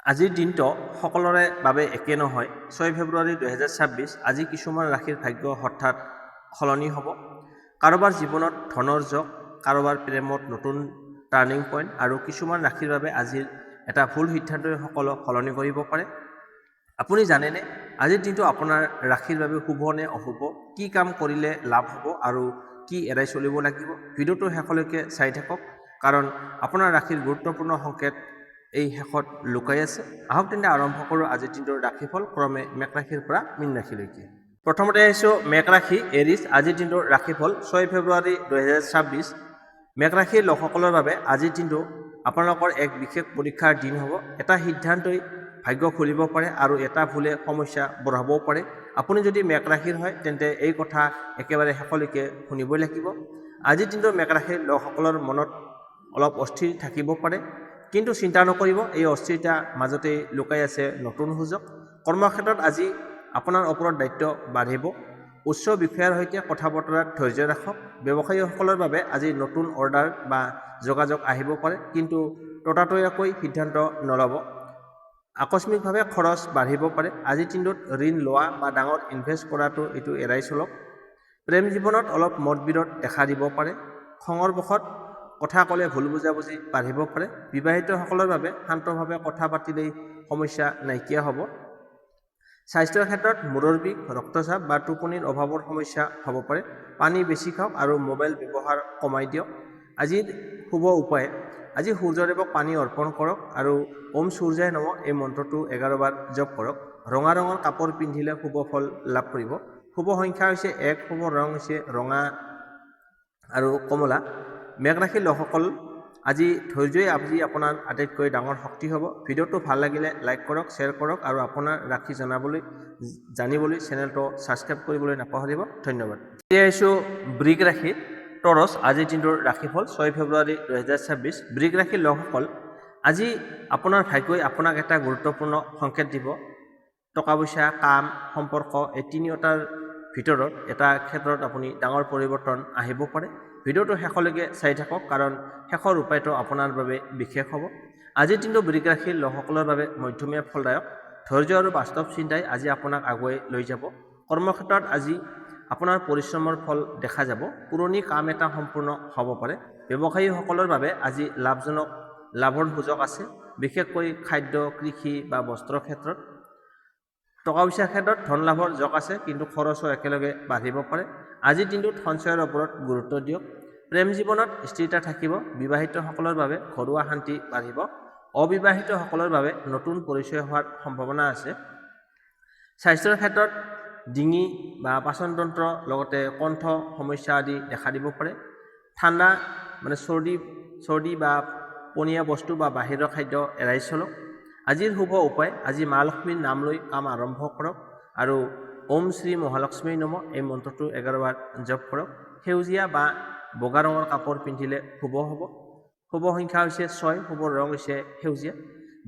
আজিৰ দিনটো সকলোৰে বাবে একে নহয়। 6 ফেব্ৰুৱাৰী 2026 আজি কিছুমান ৰাশিৰ ভাগ্য হঠাৎ সলনি হ'ব। কাৰোবাৰ জীৱনত ধনৰ যোগ, কাৰোবাৰ প্ৰেমত নতুন টাৰ্ণিং পইণ্ট আৰু কিছুমান ৰাশিৰ বাবে আজিৰ এটা ভুল সিদ্ধান্তই সকলো সলনি কৰিব পাৰে। আপুনি জানেনে আজিৰ দিনটো আপোনাৰ ৰাশিৰ বাবে শুভ নে অশুভ? কি কাম কৰিলে লাভ হ'ব আৰু কি এৰাই চলিব লাগিব? ভিডিঅ'টো শেষলৈকে চাই থাকক, কাৰণ আপোনাৰ ৰাশিৰ গুৰুত্বপূৰ্ণ সংকেত এই শেষত লুকাই আছে। আহক তেন্তে আৰম্ভ কৰোঁ আজিৰ দিনটোৰ ৰাশিফল, ক্ৰমে মেষ ৰাশিৰ পৰা মীন ৰাশিলৈকে। প্ৰথমতে আহিছোঁ মেষ ৰাশি এৰিছ। আজিৰ দিনটোৰ ৰাশিফল 6 ফেব্ৰুৱাৰী 2026। মেষ ৰাশিৰ লোকসকলৰ বাবে আজিৰ দিনটো আপোনালোকৰ এক বিশেষ পৰীক্ষাৰ দিন হ'ব। এটা সিদ্ধান্তই ভাগ্য খুলিব পাৰে আৰু এটা ভুলে সমস্যা বঢ়াবও পাৰে। আপুনি যদি মেষ ৰাশিৰ হয় তেন্তে এই কথা একেবাৰে শেষলৈকে শুনিবই লাগিব। আজিৰ দিনটোৰ মেষ ৰাশিৰ লোকসকলৰ মনত অলপ অস্থিৰ থাকিব পাৰে, কিন্তু চিন্তা নকৰিব, এই অস্থিৰতাৰ মাজতেই লুকাই আছে নতুন সুযোগ। কৰ্মক্ষেত্ৰত আজি আপোনাৰ ওপৰত দায়িত্ব বাঢ়িব। উচ্চ বিষয়াৰ সৈতে কথা বতৰাত ধৈৰ্য ৰাখক। ব্যৱসায়ীসকলৰ বাবে আজি নতুন অৰ্ডাৰ বা যোগাযোগ আহিব পাৰে, কিন্তু ততাতৈয়াকৈ সিদ্ধান্ত নল'ব। আকস্মিকভাৱে খৰচ বাঢ়িব পাৰে। আজিৰ দিনটোত ঋণ লোৱা বা ডাঙৰ ইনভেষ্ট কৰাটো এইটো এৰাই চলক। প্ৰেম জীৱনত অলপ মতবিৰোধ দেখা দিব পাৰে। খঙৰ বশত কথা ক'লে ভুল বুজাবুজি বাঢ়িব পাৰে। বিবাহিতসকলৰ বাবে শান্তভাৱে কথা পাতিলেই সমস্যা নাইকিয়া হ'ব। স্বাস্থ্যৰ ক্ষেত্ৰত মূৰৰ বিষ, ৰক্তচাপ বা টোপনিৰ অভাৱৰ সমস্যা হ'ব পাৰে। পানী বেছি খাওক আৰু মোবাইল ব্যৱহাৰ কমাই দিয়ক। আজিৰ শুভ উপায়, আজি সূৰ্যদেৱক পানী অৰ্পণ কৰক আৰু ওম সূৰ্যায় নমঃ এই মন্ত্ৰটো 11 বাৰ জপ কৰক। ৰঙা ৰঙৰ কাপোৰ পিন্ধিলে শুভ ফল লাভ কৰিব। শুভ সংখ্যা হৈছে 1, শুভ ৰং হৈছে ৰঙা আৰু কমলা। মেষ ৰাশিৰ লোকসকল, আজি ধৈৰ্যই আজি আপোনাৰ আটাইতকৈ ডাঙৰ শক্তি হ'ব। ভিডিঅ'টো ভাল লাগিলে লাইক কৰক, শ্বেয়াৰ কৰক আৰু আপোনাৰ ৰাশি জানিবলৈ চেনেলটো ছাবস্ক্ৰাইব কৰিবলৈ নাপাহৰিব। ধন্যবাদ। এতিয়া আহিছোঁ বৃষ ৰাশি টৰছ। আজিৰ দিনটোৰ ৰাশিফল 6 ফেব্ৰুৱাৰী 2026। বৃষ ৰাশিৰ লোকসকল, আজি আপোনাৰ ভাগ্যই আপোনাক এটা গুৰুত্বপূৰ্ণ সংকেত দিব। টকা পইচা, কাম, সম্পৰ্ক এই তিনিওটাৰ ভিতৰত এটা ক্ষেত্ৰত আপুনি ডাঙৰ পৰিৱৰ্তন আহিব পাৰে। ভিডিঅ'টো শেষলৈকে চাই থাকক, কাৰণ শেষৰ উপায়টো আপোনাৰ বাবে বিশেষ হ'ব। আজিৰ দিনটো বৃষ ৰাশিৰ লোকসকলৰ বাবে মধ্যমীয়া ফলদায়ক। ধৈৰ্য আৰু বাস্তৱ চিন্তাই আজি আপোনাক আগুৱাই লৈ যাব। কৰ্মক্ষেত্ৰত আজি আপোনাৰ পৰিশ্ৰমৰ ফল দেখা যাব। পুৰণি কাম এটা সম্পূৰ্ণ হ'ব পাৰে। ব্যৱসায়ীসকলৰ বাবে আজি লাভৰ সুযোগ আছে, বিশেষকৈ খাদ্য, কৃষি বা বস্ত্ৰৰ ক্ষেত্ৰত। টকা পইচাৰ ক্ষেত্ৰত ধন লাভৰ যোগ আছে, কিন্তু খৰচো একেলগে বাঢ়িব পাৰে। আজিৰ দিনটোত সঞ্চয়ৰ ওপৰত গুৰুত্ব দিয়ক। প্ৰেম জীৱনত স্থিৰতা থাকিব। বিবাহিতসকলৰ বাবে ঘৰুৱা শান্তি বাঢ়িব। অবিবাহিতসকলৰ বাবে নতুন পৰিচয় হোৱাৰ সম্ভাৱনা আছে। স্বাস্থ্যৰ ক্ষেত্ৰত ডিঙি বা পাচনতন্ত্ৰ লগতে কণ্ঠ সমস্যা আদি দেখা দিব পাৰে। ঠাণ্ডা চৰ্দি বা পনীয়া বস্তু বা বাহিৰৰ খাদ্য এৰাই চলক। আজিৰ শুভ উপায়, আজি মা লক্ষ্মীৰ নাম লৈ কাম আৰম্ভ কৰক আৰু ওম শ্ৰী মহালক্ষ্মী নমঃ এই মন্ত্ৰটো 11 বাৰ জপ কৰক। সেউজীয়া বা বগা ৰঙৰ কাপোৰ পিন্ধিলে শুভ হ'ব। শুভ সংখ্যা হৈছে 6, শুভ ৰং হৈছে সেউজীয়া।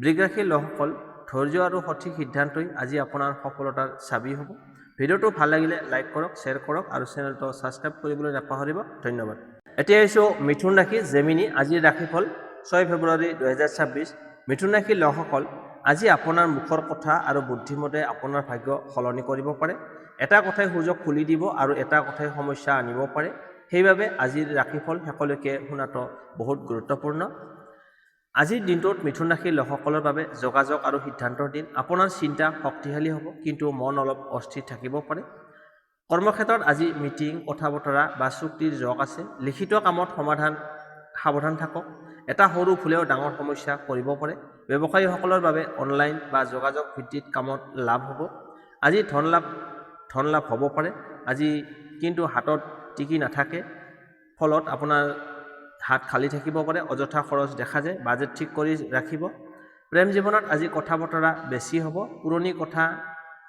বৃষ ৰাশিৰ লোকসকল, ধৈৰ্য আৰু সঠিক সিদ্ধান্তই আজি আপোনাৰ সফলতাৰ চাবি হ'ব। ভিডিঅ'টো ভাল লাগিলে লাইক কৰক, শ্বেয়াৰ কৰক আৰু চেনেলটো ছাবস্ক্ৰাইব কৰিবলৈ নাপাহৰিব। ধন্যবাদ। এতিয়া আহিছোঁ মিথুন ৰাশি জেমিনি। আজিৰ ৰাশিফল 6 ফেব্ৰুৱাৰী 2026। মিথুন ৰাশিৰ লোকসকল, আজি আপোনাৰ মুখৰ কথা আৰু বুদ্ধিমতে আপোনাৰ ভাগ্য সলনি কৰিব পাৰে। এটা কথাই সুযোগ খুলি দিব আৰু এটা কথাই সমস্যা আনিব পাৰে। সেইবাবে আজিৰ ৰাশিফল শেষলৈকে শুনাটো বহুত গুৰুত্বপূৰ্ণ। আজিৰ দিনটোত মিথুন ৰাশিৰ লোকসকলৰ বাবে যোগাযোগ আৰু সিদ্ধান্তৰ দিন। আপোনাৰ চিন্তা শক্তিশালী হ'ব, কিন্তু মন অলপ অস্থিৰ থাকিব পাৰে। কৰ্মক্ষেত্ৰত আজি মিটিং, কথা বতৰা বা চুক্তিৰ যোগ আছে। লিখিত কামত সাৱধান থাকক। এটা সৰু ভুলেও ডাঙৰ সমস্যা কৰিব পাৰে। ব্যৱসায়ীসকলৰ বাবে অনলাইন বা যোগাযোগ ভিত্তিক কামত লাভ হ'ব। আজি ধন লাভ হ'ব পাৰে। আজি কিন্তু হাতত টিকি নাথাকে, ফলত আপোনাৰ হাত খালী থাকিব পাৰে। অযথা খৰচ দেখা যায়। বাজেট ঠিক কৰি ৰাখিব। প্ৰেম জীৱনত আজি কথা বতৰা বেছি হ'ব।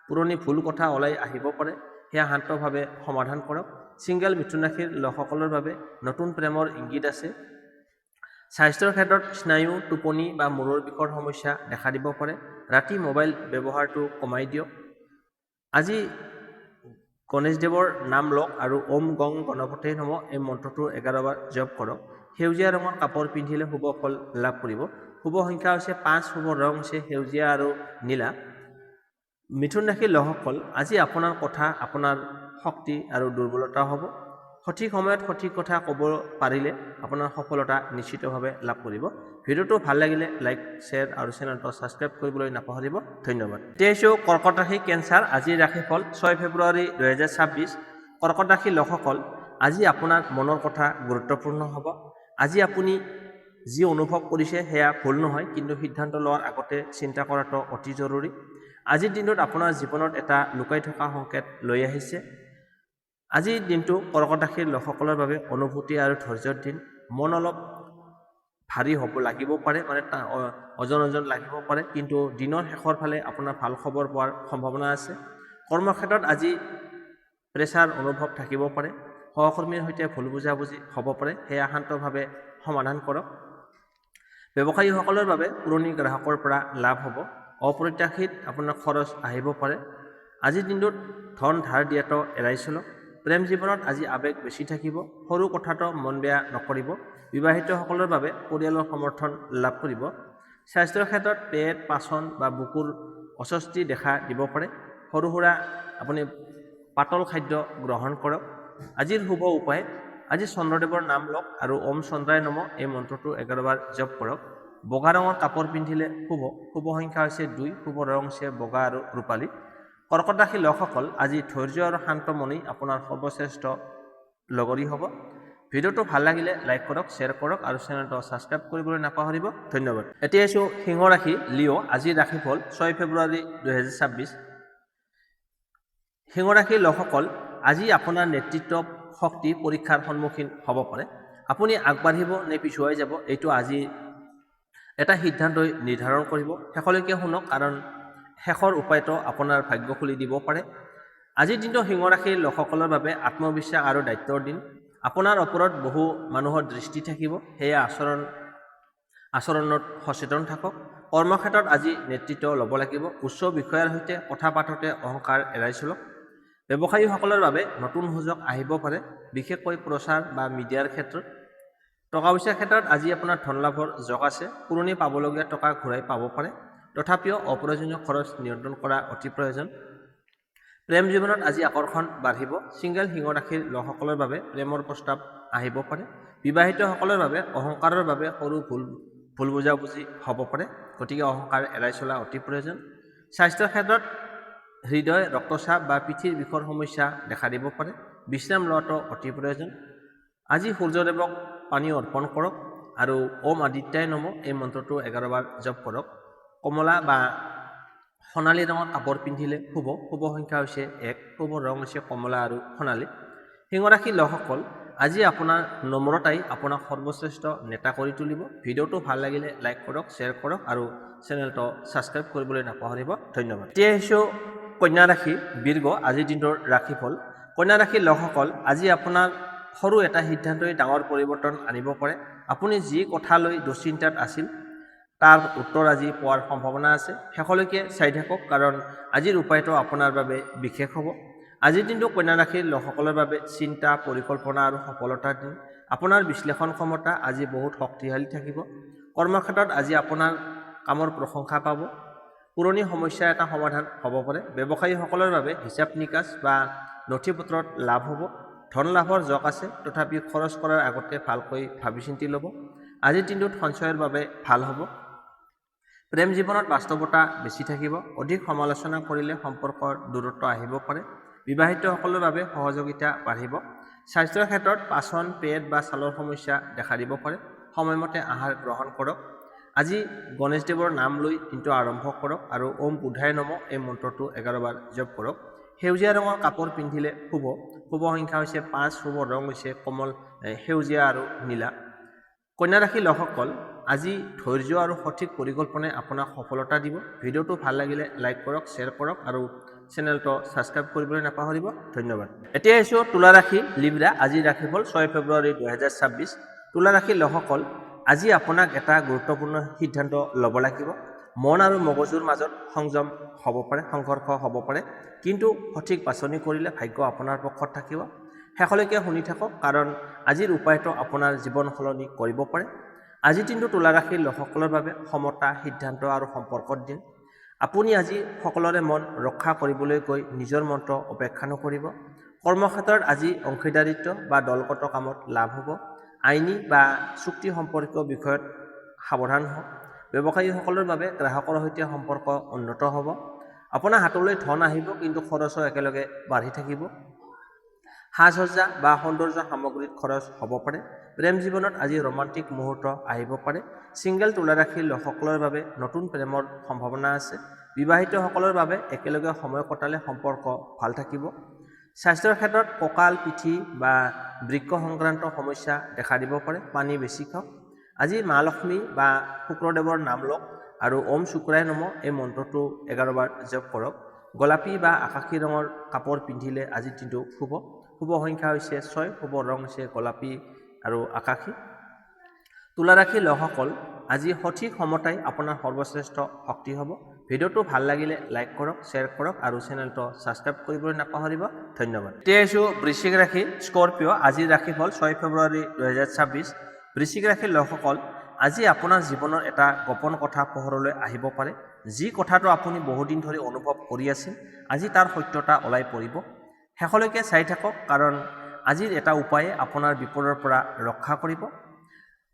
পুৰণি ভুল কথা ওলাই আহিব পাৰে, সেয়া শান্তভাৱে সমাধান কৰক। ছিংগল মিথুন ৰাশিৰ লোকসকলৰ বাবে নতুন প্ৰেমৰ ইংগিত আছে। স্বাস্থ্যৰ ক্ষেত্ৰত স্নায়ু, টোপনি বা মূৰৰ বিষৰ সমস্যা দেখা দিব পাৰে। ৰাতি মোবাইল ব্যৱহাৰটো কমাই দিয়ক। আজি গণেশদেৱৰ নাম লওক আৰু ওম গং গণপতে নমঃ এই মন্ত্ৰটো 11 বাৰ জপ কৰক। সেউজীয়া ৰঙৰ কাপোৰ পিন্ধিলে শুভ ফল লাভ কৰিব। শুভ সংখ্যা হৈছে 5, শুভ ৰং হৈছে সেউজীয়া আৰু নীলা। মিথুন ৰাশিৰ লোকসকল, আজি আপোনাৰ কথা আপোনাৰ শক্তি আৰু দুৰ্বলতা হ'ব। সঠিক সময়ত সঠিক কথা ক'ব পাৰিলে আপোনাৰ সফলতা নিশ্চিতভাৱে লাভ কৰিব। ভিডিঅ'টো ভাল লাগিলে লাইক, শ্বেয়াৰ আৰু চেনেলটো ছাবস্ক্ৰাইব কৰিবলৈ নাপাহৰিব। ধন্যবাদ। এতিয়া আহিছোঁ কৰ্কট ৰাশি কেঞ্চাৰ। আজিৰ ৰাশিফল 6 ফেব্ৰুৱাৰী 2026। কৰ্কট ৰাশিৰ লোকসকল, আজি আপোনাৰ মনৰ কথা গুৰুত্বপূৰ্ণ হ'ব। আজি আপুনি যি অনুভৱ কৰিছে সেয়া ভুল নহয়, কিন্তু সিদ্ধান্ত লোৱাৰ আগতে চিন্তা কৰাটো অতি জৰুৰী। আজিৰ দিনটোত আপোনাৰ জীৱনত এটা লুকাই থকা সংকেত লৈ আহিছে। আজিৰ দিনটো কৰ্কট ৰাশিৰ লোকসকলৰ বাবে অনুভূতি আৰু ধৈৰ্যৰ দিন। মন অলপ ভাৰী হ'ব লাগিব পাৰে, ওজন লাগিব পাৰে, কিন্তু দিনৰ শেষৰ ফালে আপোনাৰ ভাল খবৰ পোৱাৰ সম্ভাৱনা আছে। কৰ্মক্ষেত্ৰত আজি প্ৰেছাৰ অনুভৱ থাকিব পাৰে। সহকৰ্মীৰ সৈতে ভুল বুজাবুজি হ'ব পাৰে, সেয়া শান্তভাৱে সমাধান কৰক। ব্যৱসায়ীসকলৰ বাবে পুৰণি গ্ৰাহকৰ পৰা লাভ হ'ব। অপ্ৰত্যাশিত আপোনাৰ খৰচ আহিব পাৰে। আজিৰ দিনটোত ধন ধাৰ দিয়াটো এৰাই চলক। প্ৰেম জীৱনত আজি আৱেগ বেছি থাকিব। সৰু কথাটো মন বেয়া নকৰিব। বিবাহিতসকলৰ বাবে পৰিয়ালৰ সমৰ্থন লাভ কৰিব। স্বাস্থ্যৰ ক্ষেত্ৰত পেট, পাচন বা বুকুৰ অস্বস্তি দেখা দিব পাৰে। সৰু সুৰা আপুনি পাতল খাদ্য গ্ৰহণ কৰক। আজিৰ শুভ উপায়, আজি চন্দ্ৰদেৱৰ নাম লওক আৰু ওম চন্দ্ৰায় নমঃ এই মন্ত্ৰটো 11 বাৰ জপ কৰক। বগা ৰঙৰ কাপোৰ পিন্ধিলে শুভ। শুভ সংখ্যা হৈছে 2, শুভ ৰং হৈছে বগা আৰু ৰূপালী। কৰ্কট ৰাশিৰ লোকসকল, আজি ধৈৰ্য আৰু শান্ত মনেই আপোনাৰ সৰ্বশ্ৰেষ্ঠ লগৰী হ'ব। ভিডিঅ'টো ভাল লাগিলে লাইক কৰক, শ্বেয়াৰ কৰক আৰু চেনেলটো ছাবস্ক্ৰাইব কৰিবলৈ নাপাহৰিব। ধন্যবাদ। এতিয়া আছোঁ সিংহ ৰাশি লিঅ'। আজিৰ ৰাশিফল 6 ফেব্ৰুৱাৰী 2026। সিংহ ৰাশিৰ লোকসকল, আজি আপোনাৰ নেতৃত্ব শক্তি পৰীক্ষাৰ সন্মুখীন হ'ব পাৰে। আপুনি আগবাঢ়িব নে পিছুৱাই যাব, এইটো আজি এটা সিদ্ধান্তই নিৰ্ধাৰণ কৰিব। শেষলৈকে শুনক, কাৰণ শেষৰ উপায়টো আপোনাৰ ভাগ্য খুলি দিব পাৰে। আজিৰ দিনটো সিংহ ৰাশিৰ লোকসকলৰ বাবে আত্মবিশ্বাস আৰু দায়িত্বৰ দিন। আপোনাৰ ওপৰত বহু মানুহৰ দৃষ্টি থাকিব, সেয়া আচৰণত সচেতন থাকক। কৰ্মক্ষেত্ৰত আজি নেতৃত্ব ল'ব লাগিব। উচ্চ বিষয়াৰ সৈতে কথা পাতোঁতে অহংকাৰ এৰাই চলক। ব্যৱসায়ীসকলৰ বাবে নতুন সুযোগ আহিব পাৰে, বিশেষকৈ প্ৰচাৰ বা মিডিয়াৰ ক্ষেত্ৰত। টকা পইচাৰ ক্ষেত্ৰত আজি আপোনাৰ ধন লাভৰ যোগ আছে। পুৰণি পাবলগীয়া টকা ঘূৰাই পাব পাৰে। তথাপিও অপ্ৰয়োজনীয় খৰচ নিয়ন্ত্ৰণ কৰা অতি প্ৰয়োজন। প্ৰেম জীৱনত আজি আকৰ্ষণ বাঢ়িব। ছিংগল সিংহ ৰাশিৰ লোকসকলৰ বাবে প্ৰেমৰ প্ৰস্তাৱ আহিব পাৰে। বিবাহিতসকলৰ বাবে অহংকাৰৰ বাবে সৰু ভুল বুজাবুজি হ'ব পাৰে, গতিকে অহংকাৰ এৰাই চলা অতি প্ৰয়োজন। স্বাস্থ্যৰ ক্ষেত্ৰত হৃদয়, ৰক্তচাপ বা পিঠিৰ বিষৰ সমস্যা দেখা দিব পাৰে। বিশ্ৰাম লোৱাটো অতি প্ৰয়োজন। আজি সূৰ্যদেৱক পানী অৰ্পণ কৰক আৰু ওম আদিত্যায় নমঃ এই মন্ত্ৰটো 11 বাৰ জপ কৰক। কমলা বা সোণালী ৰঙৰ কাপোৰ পিন্ধিলে শুভ। শুভ সংখ্যা হৈছে 1, শুভ ৰং হৈছে কমলা আৰু সোণালী। সিংহ ৰাশিৰ লোকসকল, আজি আপোনাৰ নম্ৰতাই আপোনাক সৰ্বশ্ৰেষ্ঠ নেতা কৰি তুলিব। ভিডিঅ'টো ভাল লাগিলে লাইক কৰক, শ্বেয়াৰ কৰক আৰু চেনেলটো ছাবস্ক্ৰাইব কৰিবলৈ নাপাহৰিব। ধন্যবাদ। এতিয়া আহিছোঁ কন্যা ৰাশি বীৰ্ঘ। আজিৰ দিনটোৰ ৰাশিফল। কন্যা ৰাশিৰ লোকসকল, আজি আপোনাৰ সৰু এটা সিদ্ধান্তই ডাঙৰ পৰিৱৰ্তন আনিব পাৰে। আপুনি যি কথা লৈ দুশ্চিন্তাত আছিল তাৰ উত্তৰ আজি পোৱাৰ সম্ভাৱনা আছে। শেষলৈকে চাই থাকক, কাৰণ আজিৰ উপায়টো আপোনাৰ বাবে বিশেষ হ'ব। আজিৰ দিনটো কন্যা ৰাশিৰ লোকসকলৰ বাবে চিন্তা, পৰিকল্পনা আৰু সফলতাৰ দিন। আপোনাৰ বিশ্লেষণ ক্ষমতা আজি বহুত শক্তিশালী থাকিব। কৰ্মক্ষেত্ৰত আজি আপোনাৰ কামৰ প্ৰশংসা পাব। পুৰণি সমস্যা এটা সমাধান হ'ব পাৰে। ব্যৱসায়ীসকলৰ বাবে হিচাপ নিকাচ বা নথি পত্ৰত লাভ হ'ব। ধন লাভৰ যোগ আছে, তথাপি খৰচ কৰাৰ আগতে ভালকৈ ভাবি চিন্তি ল'ব। আজিৰ দিনটোত সঞ্চয়ৰ বাবে ভাল হ'ব। প্ৰেম জীৱনত বাস্তৱতা বেছি থাকিব। অধিক সমালোচনা কৰিলে সম্পৰ্কৰ দূৰত্ব আহিব পাৰে। বিবাহিতসকলৰ বাবে সহযোগিতা বাঢ়িব। স্বাস্থ্যৰ ক্ষেত্ৰত পাচন, পেট বা ছালৰ সমস্যা দেখা দিব পাৰে। সময়মতে আহাৰ গ্ৰহণ কৰক। আজি গণেশদেৱৰ নাম লৈ দিনটো আৰম্ভ কৰক আৰু ওম বুধায় নমঃ এই মন্ত্ৰটো 11 বাৰ জপ কৰক। সেউজীয়া ৰঙৰ কাপোৰ পিন্ধিলে শুভ। শুভ সংখ্যা হৈছে 5, শুভ ৰং হৈছে সেউজীয়া আৰু নীলা। কন্যা ৰাশিৰ লোকসকল, আজি ধৈৰ্য আৰু সঠিক পৰিকল্পনাই আপোনাক সফলতা দিব। ভিডিঅ'টো ভাল লাগিলে লাইক কৰক, শ্বেয়াৰ কৰক আৰু চেনেলটো ছাবস্ক্ৰাইব কৰিবলৈ নাপাহৰিব। ধন্যবাদ। এতিয়া আহিছোঁ তুলা ৰাশি লিব্ৰা। আজিৰ ৰাশিফল 6 ফেব্ৰুৱাৰী 2026। তুলা ৰাশিৰ লোকসকল, আজি আপোনাক এটা গুৰুত্বপূৰ্ণ সিদ্ধান্ত ল'ব লাগিব। মন আৰু মগজুৰ মাজত সংঘৰ্ষ হ'ব পাৰে, কিন্তু সঠিক বাছনি কৰিলে ভাগ্য আপোনাৰ পক্ষত থাকিব। শেষলৈকে শুনি থাকক, কাৰণ আজিৰ উপায়টো আপোনাৰ জীৱন সলনি কৰিব পাৰে। আজিৰ দিনটো তুলা ৰাশিৰ লোকসকলৰ বাবে সমতা, সিদ্ধান্ত আৰু সম্পৰ্কৰ দিন। আপুনি আজি সকলোৰে মন ৰক্ষা কৰিবলৈ গৈ নিজৰ মন্ত্ৰ উপেক্ষা নকৰিব। কৰ্মক্ষেত্ৰত আজি অংশীদাৰিত্ব বা দলগত কামত লাভ হ'ব। আইনী বা চুক্তি সম্পৰ্কীয় বিষয়ত সাৱধান হওক। ব্যৱসায়ীসকলৰ বাবে গ্ৰাহকৰ সৈতে সম্পৰ্ক উন্নত হ'ব। আপোনাৰ হাতলৈ ধন আহিব, কিন্তু খৰচো একেলগে বাঢ়ি থাকিব। সাজ-সজ্জা বা সৌন্দৰ্য সামগ্ৰীত খৰচ হ'ব পাৰে। প্ৰেম জীৱনত আজি ৰোমান্টিক মুহূৰ্ত আহিব পাৰে। ছিংগল তুলা ৰাশিৰ লোকসকলৰ বাবে নতুন প্ৰেমৰ সম্ভাৱনা আছে। বিবাহিতসকলৰ বাবে একেলগে সময় কটালে সম্পৰ্ক ভাল থাকিব। স্বাস্থ্যৰ ক্ষেত্ৰত কঁকাল, পিঠি বা বৃক্ক সংক্ৰান্ত সমস্যা দেখা দিব পাৰে। পানী বেছি খাওক। আজি মা লক্ষ্মী বা শুক্ৰদেৱৰ নাম লওক আৰু ওম শুক্ৰায় নমঃ এই মন্ত্ৰটো 11 বাৰ জপ কৰক। গোলাপী বা আকাশী ৰঙৰ কাপোৰ পিন্ধিলে আজিৰ দিনটো শুভ। শুভ সংখ্যা হৈছে 6, শুভ ৰং হৈছে গোলাপী আৰু আকাশী। তুলা ৰাশিৰ লোকসকল, আজি সঠিক সমতাই আপোনাৰ সৰ্বশ্ৰেষ্ঠ শক্তি হ'ব। ভিডিঅ'টো ভাল লাগিলে লাইক কৰক, শ্বেয়াৰ কৰক আৰু চেনেলটো ছাবস্ক্ৰাইব কৰিবলৈ নাপাহৰিব। ধন্যবাদ। এতিয়া আহিছোঁ বৃশ্চিক ৰাশি, স্কৰপিঅ'। আজিৰ ৰাশিফল 6 ফেব্ৰুৱাৰী 2026। বৃশ্চিক ৰাশিৰ লোকসকল, আজি আপোনাৰ জীৱনৰ এটা গোপন কথা পোহৰলৈ আহিব পাৰে। যি কথাটো আপুনি বহুদিন ধৰি অনুভৱ কৰি আছিল, আজি তাৰ সত্যতা ওলাই পৰিব। শেষলৈকে চাই থাকক, কাৰণ আজিৰ এটা উপায়ে আপোনাৰ বিপদৰ পৰা ৰক্ষা কৰিব।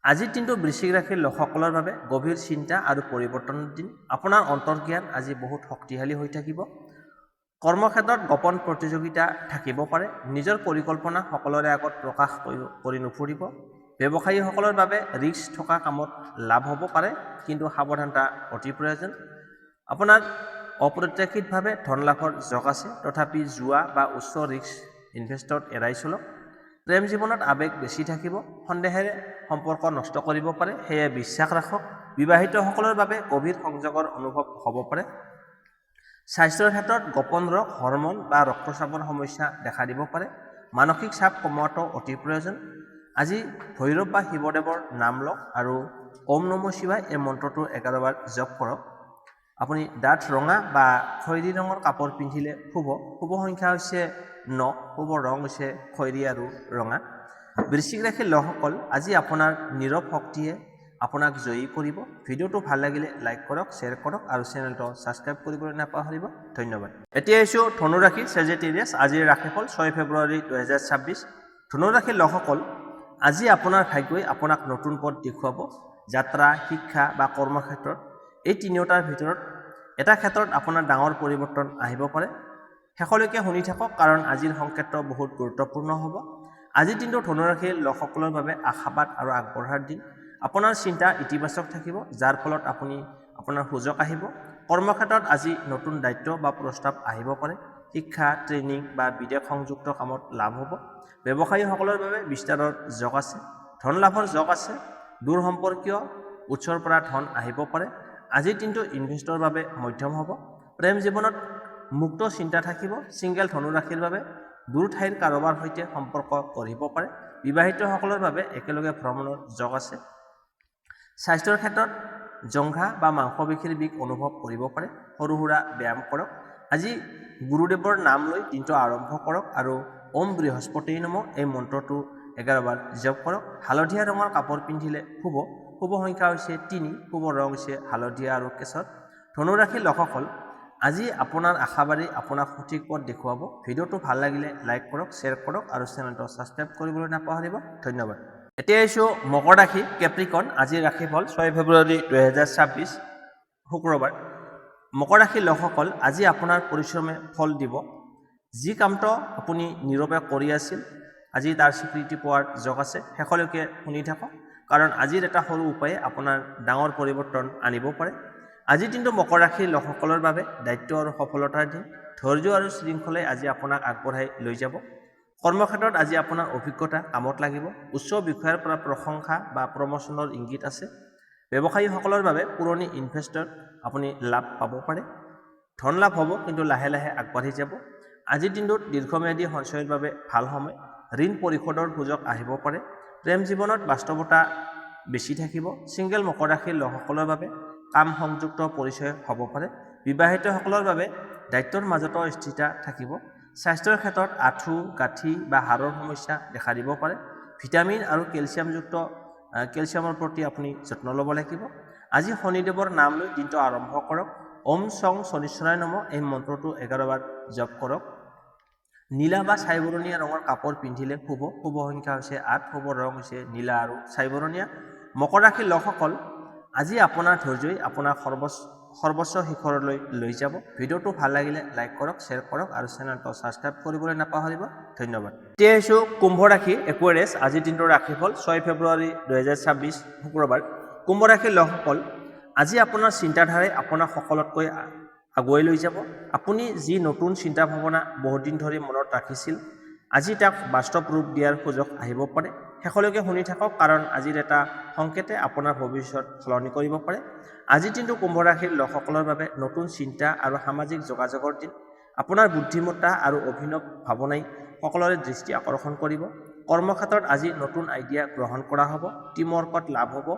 আজিৰ দিনটো বৃশ্চিক ৰাশিৰ লোকসকলৰ বাবে গভীৰ চিন্তা আৰু পৰিৱৰ্তনৰ দিন। আপোনাৰ অন্তৰ্জ্ঞান আজি বহুত শক্তিশালী হৈ থাকিব। কৰ্মক্ষেত্ৰত গোপন প্ৰতিযোগিতা থাকিব পাৰে। নিজৰ পৰিকল্পনা সকলোৰে আগত প্ৰকাশ কৰি নুফুৰিব। ব্যৱসায়ীসকলৰ বাবে ৰিস্ক থকা কামত লাভ হ'ব পাৰে, কিন্তু সাৱধানতা অতি প্ৰয়োজন। আপোনাৰ অপ্ৰত্যাশিতভাৱে ধন লাভৰ যোগ আছে, তথাপি জুৱা বা উচ্চ ৰিস্ক ইনভেষ্টত এৰাই চলক। প্ৰেম জীৱনত আৱেগ বেছি থাকিব। সন্দেহেৰে সম্পৰ্ক নষ্ট কৰিব পাৰে, সেয়ে বিশ্বাস ৰাখক। বিবাহিতসকলৰ বাবে গভীৰ সংযোগৰ অনুভৱ হ'ব পাৰে। স্বাস্থ্যৰ ক্ষেত্ৰত গোপন ৰোগ, হৰমন বা ৰক্তচাপৰ সমস্যা দেখা দিব পাৰে। মানসিক চাপ কমোৱাটো অতি প্ৰয়োজন। আজি ভৈৰৱ বা শিৱদেৱৰ নাম লওক আৰু ওম নমঃ শিৱায় এই মন্ত্ৰটো 11 বাৰ জপ কৰক। আপুনি ডাঠ ৰঙা বা খয়েৰী ৰঙৰ কাপোৰ পিন্ধিলে শুভ। শুভ সংখ্যা হৈছে 9, শুভ ৰং হৈছে খয়েৰী আৰু ৰঙা। বৃশ্চিক ৰাশিৰ লোকসকল, আজি আপোনাৰ নীৰৱ শক্তিয়ে আপোনাক জয়ী কৰিব। ভিডিঅ'টো ভাল লাগিলে লাইক কৰক, শ্বেয়াৰ কৰক আৰু চেনেলটো ছাবস্ক্ৰাইব কৰিবলৈ নাপাহৰিব। ধন্যবাদ। এতিয়া আহিছোঁ ধনু ৰাশি, ছেজিটেৰিয়াছ। আজিৰ ৰাশিফল 6 ফেব্ৰুৱাৰী 2026। ধনু ৰাশিৰ লোকসকল, আজি আপোনাৰ ভাগ্যই আপোনাক নতুন পথ দেখুৱাব। যাত্ৰা, শিক্ষা বা কৰ্মক্ষেত্ৰত এই তিনিওটাৰ ভিতৰত এটা ক্ষেত্ৰত আপোনাৰ ডাঙৰ পৰিৱৰ্তন আহিব পাৰে। শেষলৈকে শুনি থাকক, কাৰণ আজিৰ সংকেতটো বহুত গুৰুত্বপূৰ্ণ হ'ব। আজিৰ দিনটো ধনুৰাশিৰ লোকসকলৰ বাবে আশাবাদ আৰু আগবঢ়াৰ দিন। আপোনাৰ চিন্তা ইতিবাচক থাকিব, যাৰ ফলত আপোনাৰ সুযোগ আহিব। কৰ্মক্ষেত্ৰত আজি নতুন দায়িত্ব বা প্ৰস্তাৱ আহিব পাৰে। শিক্ষা, ট্ৰেইনিং বা বিদেশ সংযুক্ত কামত লাভ হ'ব। ব্যৱসায়ীসকলৰ বাবে বিস্তাৰৰ যোগ আছে। ধন লাভৰ যোগ আছে। দূৰ সম্পৰ্কীয় উৎসৰ পৰা ধন আহিব পাৰে। আজিৰ দিনটো ইনভেষ্টৰ বাবে মধ্যম হ'ব। প্ৰেম জীৱনত মুক্ত চিন্তা থাকিব। ছিংগল ধনুৰাশিৰ বাবে দূৰ ঠাইৰ কাৰোবাৰ সৈতে সম্পৰ্ক গঢ়িব পাৰে। বিবাহিতসকলৰ বাবে একেলগে ভ্ৰমণৰ যোগ আছে। স্বাস্থ্যৰ ক্ষেত্ৰত জংঘা বা মাংসপেশীৰ বিষ অনুভৱ কৰিব পাৰে। সৰু সুৰা ব্যায়াম কৰক। আজি গুৰুদেৱৰ নাম লৈ দিনটো আৰম্ভ কৰক আৰু ওম বৃহস্পতি নমঃ এই মন্ত্ৰটো 11 বাৰ জপ কৰক। হালধীয়া ৰঙৰ কাপোৰ পিন্ধিলে শুভ। শুভ সংখ্যা হৈছে 3, শুভ ৰং হৈছে হালধীয়া আৰু কেশৰ। ধনুৰাশিৰ লোকসকল, আজি আপোনাৰ আশাবাদী আপোনাক সঠিক পথ দেখুৱাব। ভিডিঅ'টো ভাল লাগিলে লাইক কৰক, শ্বেয়াৰ কৰক আৰু চেনেলটো ছাবস্ক্ৰাইব কৰিবলৈ নাপাহৰিব। ধন্যবাদ। এতিয়া আহিছোঁ মকৰ ৰাশি, কেপ্ৰিকন। আজিৰ ৰাশিফল 6 ফেব্ৰুৱাৰী 2026, শুক্ৰবাৰ। মকৰ ৰাশিৰ লোকসকল, আজি আপোনাৰ পৰিশ্ৰমে ফল দিব। যি কামটো আপুনি নীৰৱে কৰি আছিল, আজি তাৰ স্বীকৃতি পোৱাৰ যোগ আছে। শেষলৈকে শুনি থাকক, কাৰণ আজিৰ এটা সৰু উপায়ে আপোনাৰ ডাঙৰ পৰিৱৰ্তন আনিব পাৰে। আজিৰ দিনটো মকৰ ৰাশিৰ লোকসকলৰ বাবে দায়িত্ব আৰু সফলতাৰ দিন। ধৈৰ্য আৰু শৃংখলাই আজি আপোনাক আগবঢ়াই লৈ যাব। কৰ্মক্ষেত্ৰত আজি আপোনাৰ অভিজ্ঞতা কামত লাগিব। উচ্চ বিষয়াৰ পৰা প্ৰশংসা বা প্ৰমোচনৰ ইংগিত আছে। ব্যৱসায়ীসকলৰ বাবে পুৰণি ইনভেষ্টত আপুনি লাভ পাব পাৰে। ধন লাভ হ'ব, কিন্তু লাহে লাহে আগবাঢ়ি যাব। আজিৰ দিনটোত দীৰ্ঘম্যাদী সঞ্চয়ৰ বাবে ভাল সময়। ঋণ পৰিশোধৰ সুযোগ আহিব পাৰে। প্ৰেম জীৱনত বাস্তৱতা বেছি থাকিব। ছিংগল মকৰ ৰাশিৰ লোকসকলৰ বাবে কাম সংযুক্ত পৰিচয় হ'ব পাৰে। বিবাহিতসকলৰ বাবে দায়িত্বৰ মাজতো স্থিৰতা থাকিব। স্বাস্থ্যৰ ক্ষেত্ৰত আঁঠু, গাঁঠি বা হাড়ৰ সমস্যা দেখা দিব পাৰে। ভিটামিন আৰু কেলছিয়ামযুক্ত কেলছিয়ামৰ প্ৰতি আপুনি যত্ন ল'ব লাগিব। আজি শনিদেৱৰ নাম লৈ দিনটো আৰম্ভ কৰক। ওম চং শনিশ্বৰায় নমঃ এই মন্ত্ৰটো 11 বাৰ জপ কৰক। নীলা বা ছাইবৰণীয়া ৰঙৰ কাপোৰ পিন্ধিলে শুভ। শুভ সংখ্যা হৈছে 8, শুভ ৰং হৈছে নীলা আৰু ছাইবৰণীয়া। মকৰ ৰাশিৰ লোকসকল, আজি আপোনাৰ ধৈৰ্যই আপোনাক সৰ্বোচ্চ শিখৰলৈ লৈ যাব। ভিডিঅ'টো ভাল লাগিলে লাইক কৰক, শ্বেয়াৰ কৰক আৰু চেনেলটো ছাবস্ক্ৰাইব কৰিবলৈ নাপাহৰিব। ধন্যবাদ। এতিয়া আহিছোঁ কুম্ভ ৰাশি একুৱাৰিয়াছ। আজিৰ দিনটোৰ ৰাশিফল 6 ফেব্ৰুৱাৰী 2026 শুক্ৰবাৰ। কুম্ভ ৰাশিৰ লোকসকল, আজি আপোনাৰ চিন্তাধাৰাই আপোনাক সকলোতকৈ আগুৱাই লৈ যাব। আপুনি যি নতুন চিন্তা ভাৱনা বহুত দিন ধৰি মনত ৰাখিছিল, আজি তাক বাস্তৱ ৰূপ দিয়াৰ সুযোগ আহিব পাৰে। শেষলৈকে শুনি থাকক, কাৰণ আজিৰ এটা সংকেতে আপোনাৰ ভৱিষ্যত সলনি কৰিব পাৰে। আজিৰ দিনটো কুম্ভ ৰাশিৰ লোকসকলৰ বাবে নতুন চিন্তা আৰু সামাজিক যোগাযোগৰ দিন। আপোনাৰ বুদ্ধিমত্তা আৰু অভিনৱ ভাৱনাই সকলোৰে দৃষ্টি আকৰ্ষণ কৰিব। কৰ্মক্ষেত্ৰত আজি নতুন আইডিয়া গ্ৰহণ কৰা হ'ব। টিমৱৰ্কত লাভ হ'ব।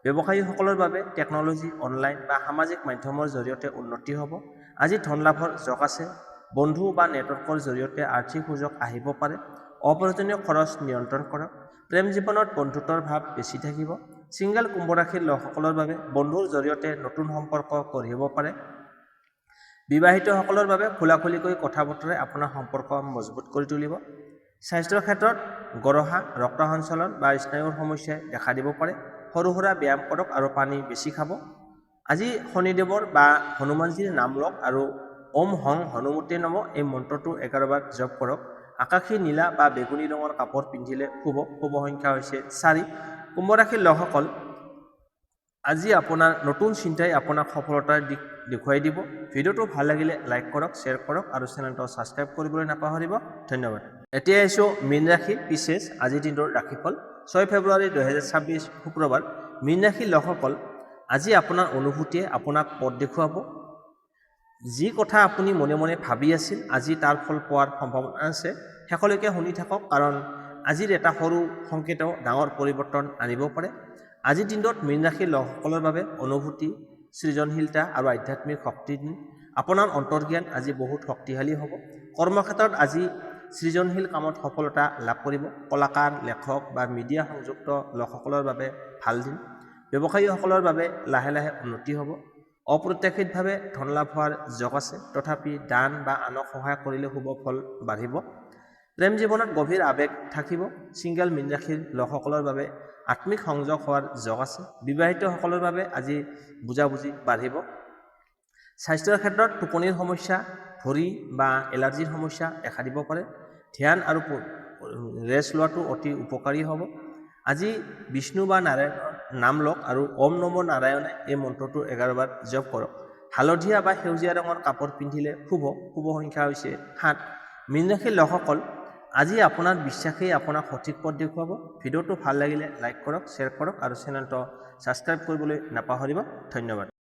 ব্যৱসায়ীসকলৰ বাবে টেকন'লজি, অনলাইন বা সামাজিক মাধ্যমৰ জৰিয়তে উন্নতি হ'ব। আজি ধন লাভৰ যোগ আছে। বন্ধু বা নেটৱৰ্কৰ জৰিয়তে আৰ্থিক সুযোগ আহিব পাৰে। অপ্ৰয়োজনীয় খৰচ নিয়ন্ত্ৰণ কৰক। প্ৰেম জীৱনত বন্ধুত্বৰ ভাৱ বেছি থাকিব। ছিংগল কুম্ভ ৰাশিৰ লোকসকলৰ বাবে বন্ধুৰ জৰিয়তে নতুন সম্পৰ্ক গঢ়িব পাৰে। বিবাহিতসকলৰ বাবে খোলাখুলিকৈ কথা বতৰাই আপোনাৰ সম্পৰ্ক মজবুত কৰি তুলিব। স্বাস্থ্যৰ ক্ষেত্ৰত গৰহা, ৰক্ত সঞ্চালন বা স্নায়ুৰ সমস্যাই দেখা দিব পাৰে। সৰু সুৰা ব্যায়াম কৰক আৰু পানী বেছি খাব। আজি শনিদেৱৰ বা হনুমানজীৰ নাম লওক আৰু ওম হং হনুমতে নমঃ এই মন্ত্ৰটো 11 বাৰ জপ কৰক। আকাশী নীলা বা বেগুনী ৰঙৰ কাপোৰ পিন্ধিলে শুভ। শুভ সংখ্যা হৈছে 4। কুম্ভ ৰাশিৰ লোকসকল, আজি আপোনাৰ নতুন চিন্তাই আপোনাক সফলতাৰ দিশ দেখুৱাই দিব। ভিডিঅ'টো ভাল লাগিলে লাইক কৰক, শ্বেয়াৰ কৰক আৰু চেনেলটো ছাবস্ক্ৰাইব কৰিবলৈ নাপাহৰিব। ধন্যবাদ। এতিয়া আহিছোঁ মীন ৰাশি পিছেছ। আজিৰ দিনটোৰ ৰাশিফল 6 ফেব্ৰুৱাৰী 2026 শুক্ৰবাৰ। মীন ৰাশিৰ লোকসকল, আজি আপোনাৰ অনুভূতিয়ে আপোনাক পথ দেখুৱাব। যি কথা আপুনি মনে মনে ভাবি আছিল, আজি তাৰ ফল পোৱাৰ সম্ভাৱনা আছে। শেষলৈকে শুনি থাকক, কাৰণ আজিৰ এটা সৰু সংকেতেও ডাঙৰ পৰিৱৰ্তন আনিব পাৰে। আজিৰ দিনটোত মীন ৰাশিৰ লোকসকলৰ বাবে অনুভূতি, সৃজনশীলতা আৰু আধ্যাত্মিক শক্তিৰ দিন। আপোনাৰ অন্তৰ্জ্ঞান আজি বহুত শক্তিশালী হ'ব। কৰ্মক্ষেত্ৰত আজি সৃজনশীল কামত সফলতা লাভ কৰিব। কলাকাৰ, লেখক বা মিডিয়া সংযুক্ত লোকসকলৰ বাবে ভাল দিন। ব্যৱসায়ীসকলৰ বাবে লাহে লাহে উন্নতি হ'ব। অপ্ৰত্যাশিতভাৱে ধন লাভ হোৱাৰ যোগ আছে। তথাপি দান বা আনক সহায় কৰিলে শুভ ফল বাঢ়িব। প্ৰেম জীৱনত গভীৰ আৱেগ থাকিব। ছিংগল মীন ৰাশিৰ লোকসকলৰ বাবে আত্মিক সংযোগ হোৱাৰ যোগ আছে। বিবাহিতসকলৰ বাবে আজি বুজাবুজি বাঢ়িব। স্বাস্থ্যৰ ক্ষেত্ৰত টোপনিৰ সমস্যা, ভৰি বা এলাৰ্জিৰ সমস্যা দেখা দিব পাৰে। ধ্যান আৰু ৰেষ্ট লোৱাটো অতি উপকাৰী হ'ব। আজি বিষ্ণু বা নাৰায়ণৰ নাম লওক আৰু ওম নমঃ নাৰায়ণে এই মন্ত্ৰটো 11 বাৰ জপ কৰক। হালধীয়া বা সেউজীয়া ৰঙৰ কাপোৰ পিন্ধিলে শুভ। শুভ সংখ্যা হৈছে 7। মীন ৰাশিৰ লোকসকল, আজি আপোনাৰ বিশ্বাসেই আপোনাক সঠিক পথ দেখুৱাব। ভিডিঅ'টো ভাল লাগিলে লাইক কৰক, শ্বেয়াৰ কৰক আৰু চেনেলটো ছাবস্ক্ৰাইব কৰিবলৈ নাপাহৰিব। ধন্যবাদ।